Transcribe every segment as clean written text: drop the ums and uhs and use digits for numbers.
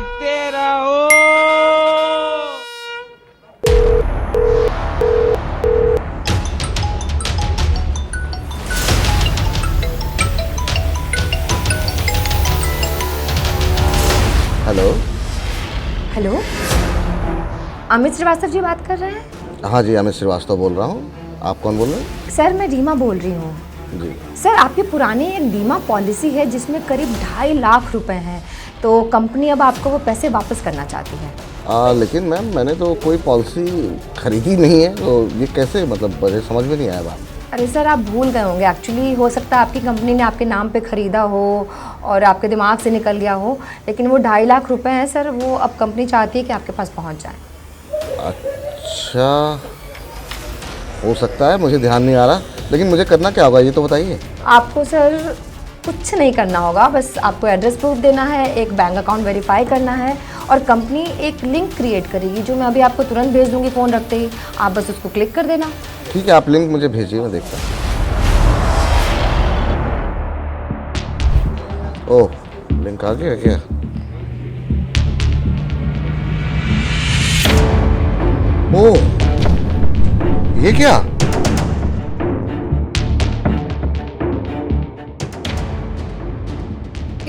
जागते रहो। Hello. Hello, Amit Srivastava ji बात कर रहे हैं? हाँ जी, अमित श्रीवास्तव बोल रहा हूँ। आप कौन बोल रहे हैं? सर मैं रीमा बोल रही हूँ। जी। सर आपकी पुरानी एक बीमा पॉलिसी है जिसमें करीब 2.5 लाख रुपए हैं, तो कंपनी अब आपको वो पैसे वापस करना चाहती है। लेकिन मैम मैंने तो कोई पॉलिसी खरीदी नहीं है, तो ये कैसे, मतलब मुझे समझ में नहीं आया बात। अरे सर आप भूल गए होंगे, एक्चुअली हो सकता है आपकी कंपनी ने आपके नाम पे ख़रीदा हो और आपके दिमाग से निकल गया हो, लेकिन वो 2.5 लाख रुपए हैं सर, वो अब कंपनी चाहती है कि आपके पास पहुंच जाए। अच्छा, हो सकता है, मुझे ध्यान नहीं आ रहा, लेकिन मुझे करना क्या होगा ये तो बताइए। आपको सर कुछ नहीं करना होगा, बस आपको एड्रेस प्रूफ देना है, एक बैंक अकाउंट वेरीफाई करना है और कंपनी एक लिंक क्रिएट करेगी जो मैं अभी आपको तुरंत भेज दूंगी फ़ोन रखते ही, आप बस उसको क्लिक कर देना। ठीक है, आप लिंक मुझे भेजिए, मैं देखता हूँ। ओह, लिंक आ गया क्या? ओह, ये क्या?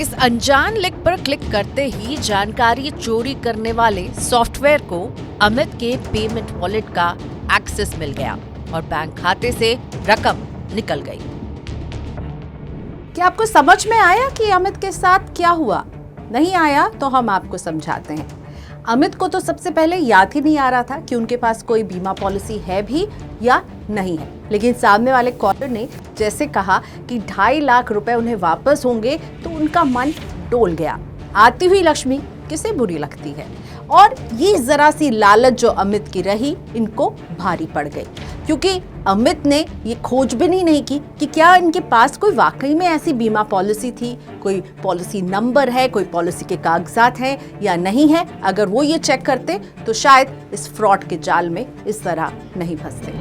इस अनजान लिंक पर क्लिक करते ही जानकारी चोरी करने वाले सॉफ्टवेयर को अमित के पेमेंट वॉलेट का एक्सेस मिल गया और बैंक खाते से रकम निकल गई। क्या आपको समझ में आया कि अमित के साथ क्या हुआ? नहीं आया तो हम आपको समझाते हैं। अमित को तो सबसे पहले याद ही नहीं आ रहा था कि उनके पास कोई बीमा पॉलिसी है भी या नहीं है, लेकिन सामने वाले कॉलर ने जैसे कहा कि 2.5 लाख रुपए उन्हें वापस होंगे तो उनका मन डोल गया। आती हुई लक्ष्मी किसे बुरी लगती है, और ये जरा सी लालच जो अमित की रही इनको भारी पड़ गई, क्योंकि अमित ने ये खोजबीन ही नहीं की कि क्या इनके पास कोई वाकई में ऐसी बीमा पॉलिसी थी, कोई पॉलिसी नंबर है, कोई पॉलिसी के कागजात हैं या नहीं है। अगर वो ये चेक करते तो शायद इस फ्रॉड के जाल में इस तरह नहीं फंसते।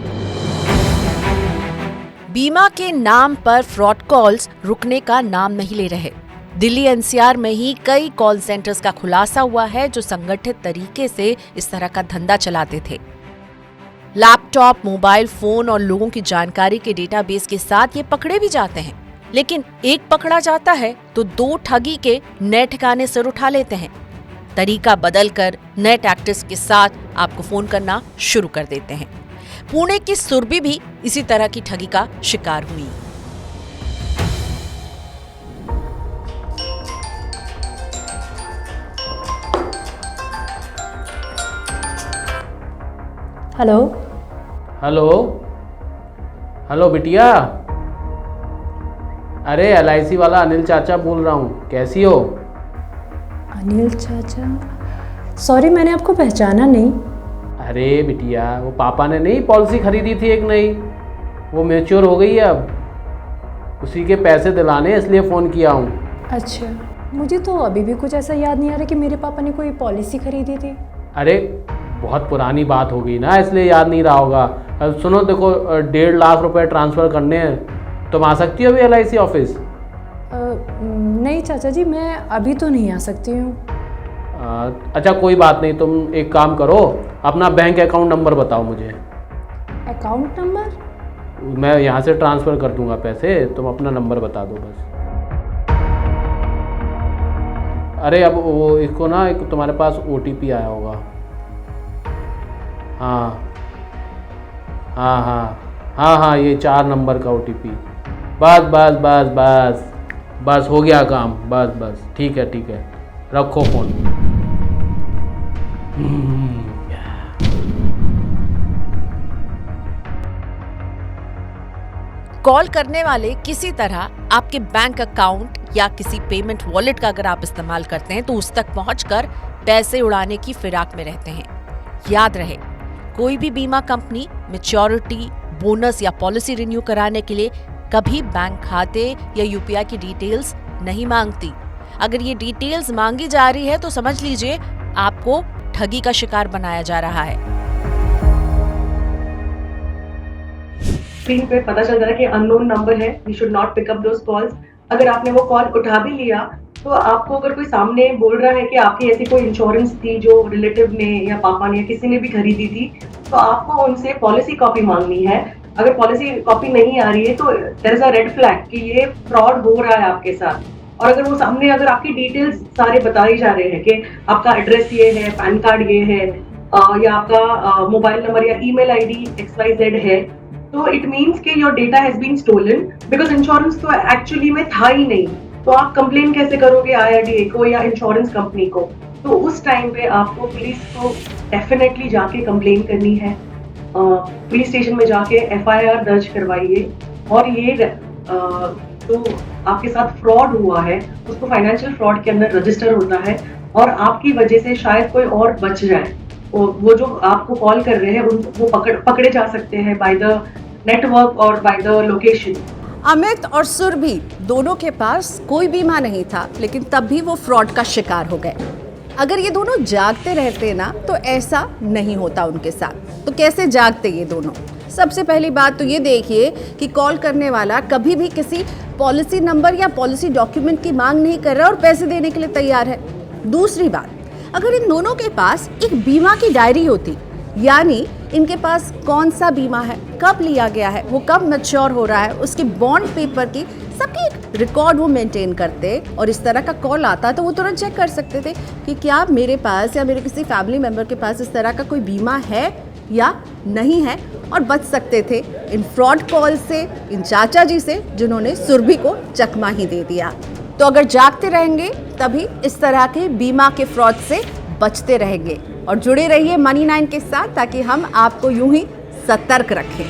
बीमा के नाम पर फ्रॉड कॉल्स रुकने का नाम नहीं ले रहे। दिल्ली एनसीआर में ही कई कॉल सेंटर्स का खुलासा हुआ है जो संगठित tariके से इस तरह का धंधा चलाते थे। लैपटॉप, मोबाइल फोन और लोगों की जानकारी के डेटाबेस के साथ ये पकड़े भी जाते हैं, लेकिन एक पकड़ा जाता है तो 2 ठगी के नए ठिकाने सिर उठा लेते हैं। तरीका बदलकर नए टैक्टिक्स के साथ आपको फोन करना शुरू कर देते हैं। पुणे की सुरभि भी इसी तरह की ठगी का शिकार हुई। हेलो। हेलो हेलो बिटिया, अरे LIC वाला अनिल चाचा बोल रहा हूँ, कैसी हो? अनिल चाचा? सॉरी, मैंने आपको पहचाना नहीं। अरे बिटिया, वो पापा ने नहीं पॉलिसी खरीदी थी एक नई, वो मैच्योर हो गई है अब, उसी के पैसे दिलाने इसलिए फ़ोन किया हूँ। अच्छा, मुझे तो अभी भी कुछ ऐसा याद नहीं आ रहा कि मेरे पापा ने कोई पॉलिसी खरीदी थी। अरे बहुत पुरानी बात हो गई ना, इसलिए याद नहीं रहा होगा। अब सुनो, देखो 1.5 लाख रुपए ट्रांसफ़र करने हैं, तुम आ सकती हो अभी LIC ऑफिस? नहीं चाचा जी, मैं अभी तो नहीं आ सकती हूँ। अच्छा कोई बात नहीं, तुम एक काम करो, अपना बैंक अकाउंट नंबर बताओ मुझे। Account number? मैं यहाँ से ट्रांसफ़र कर दूंगा पैसे, तुम अपना नंबर बता दो बस। अरे अब वो इसको ना, एक तुम्हारे पास OTP आया होगा। हाँ हाँ हाँ हाँ हाँ, ये 4 नंबर का OTP। बस बस बस बस बस हो गया काम, बस बस ठीक है, रखो फ़ोन। कॉल करने वाले किसी तरह आपके बैंक अकाउंट या किसी पेमेंट वॉलेट का अगर आप इस्तेमाल करते हैं तो उस तक पहुंचकर पैसे उड़ाने की फिराक में रहते हैं। याद रहे, कोई भी बीमा कंपनी मैच्योरिटी, बोनस या पॉलिसी रिन्यू कराने के लिए कभी बैंक खाते या UPI की डिटेल्स नहीं मांगती। अगर ये डिटेल्स मांगी जा रही है तो समझ लीजिए आपको ठगी का शिकार बनाया जा रहा है। स्क्रीन पे पता चल रहा है कि अननोन नंबर है, you should not pick up those calls. अगर आपने वो कॉल उठा भी लिया तो आपको अगर कोई सामने बोल रहा है कि आपकी ऐसी कोई इंश्योरेंस थी जो रिलेटिव ने या पापा ने या किसी ने भी खरीदी थी, तो आपको उनसे पॉलिसी कॉपी मांगनी है। अगर पॉलिसी कॉपी नहीं आ रही है तो there is a red flag कि ये फ्रॉड हो रहा है आपके साथ। और अगर वो सामने अगर आपकी डिटेल्स सारे बताए जा रहे हैं कि आपका एड्रेस ये है, पैन कार्ड ये है, या आपका मोबाइल नंबर या ईमेल आईडी XYZ है, तो इट मीन्स कि your data has been stolen, because insurance तो एक्चुअली में था ही नहीं। तो आप कंप्लेन कैसे करोगे IRDA को या इंश्योरेंस कंपनी को? तो उस टाइम पे आपको पुलिस को डेफिनेटली जाके कंप्लेन करनी है। पुलिस स्टेशन में जाके FIR दर्ज करवाइए, और ये जो आपके साथ फ्रॉड हुआ है उसको फाइनेंशियल फ्रॉड के अंदर रजिस्टर होता है, और आपकी वजह से शायद कोई और बच जाए। वो जो आपको कॉल कर रहे हैं वो पकड़े जा सकते हैं बाय द नेटवर्क और बाय द लोकेशन। अमित और सुरभि दोनों के पास कोई बीमा नहीं था, लेकिन तब भी वो फ्रॉड का शिकार हो गए। अगर ये दोनों जागते रहते ना तो ऐसा नहीं होता उनके साथ। तो कैसे जागते ये दोनों? सबसे पहली बात तो ये देखिए कि कॉल करने वाला कभी भी किसी पॉलिसी नंबर या पॉलिसी डॉक्यूमेंट की मांग नहीं कर रहा और पैसे देने के लिए तैयार है। दूसरी बात, अगर इन दोनों के पास एक बीमा की डायरी होती, यानी इनके पास कौन सा बीमा है, कब लिया गया है, वो कब मैच्योर हो रहा है, उसके बॉन्ड पेपर की सबकी एक रिकॉर्ड वो मेंटेन करते, और इस तरह का कॉल आता तो वो तुरंत चेक कर सकते थे कि क्या मेरे पास या मेरे किसी फैमिली मेम्बर के पास इस तरह का कोई बीमा है या नहीं है, और बच सकते थे इन फ्रॉड कॉल से, इन चाचा जी से जिन्होंने सुरभि को चकमा ही दे दिया। तो अगर जागते रहेंगे तभी इस तरह के बीमा के फ्रॉड से बचते रहेंगे। और जुड़े रहिए मनी 9 के साथ ताकि हम आपको यूं ही सतर्क रखें।